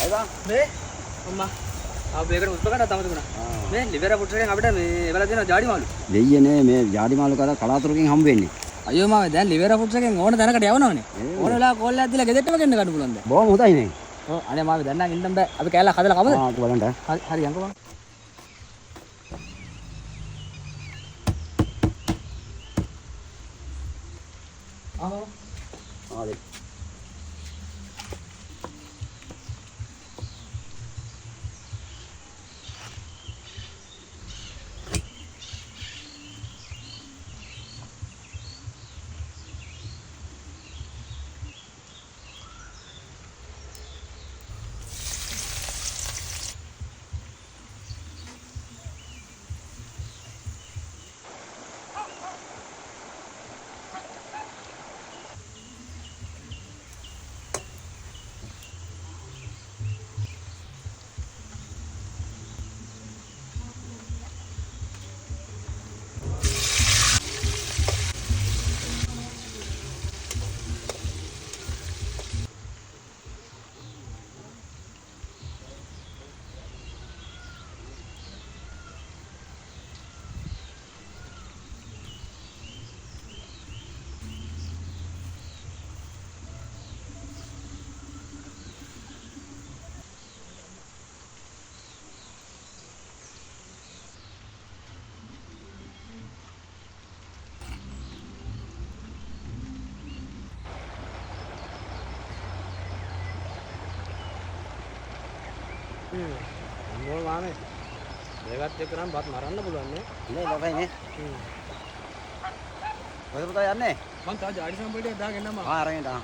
අයිවා මේ අම්මා ආ බේකට උස්පකට තමයි තිබුණා. මේ ලිවර පුට් එකෙන් අපිට මේ එවලා තියෙන ජාඩි මාළු. දෙයියනේ මේ ජාඩි මාළු කරා කලාතුරකින් හම්බ වෙන්නේ. අයියෝ මාමේ දැන් ලිවර පුට් එකෙන් ඕන තැනකට යවනවනේ. ඕන වෙලාව කෝල් එකක් දීලා ගෙදරටම ගෙන්න ගන්න පුළුවන් දැන්. බොහොම හොඳයි නේ. ඔව් අනේ මාමේ දැන් නම් ඉන්න බෑ. අපි කෑල්ලක් හදලා කමද? ආ බලන්න. හරි යන්කෝ මම. ආදේ. මොල් මාමේ මේවත් එක්ක නම් බත් මරන්න පුළුවන් නේ. නේ ලබයි නේ. කොහෙද පුතා යන්නේ? මං තා ජාඩි සම්පූර්ණයක් දාගෙන යනවා. ආ අරගෙන ආ.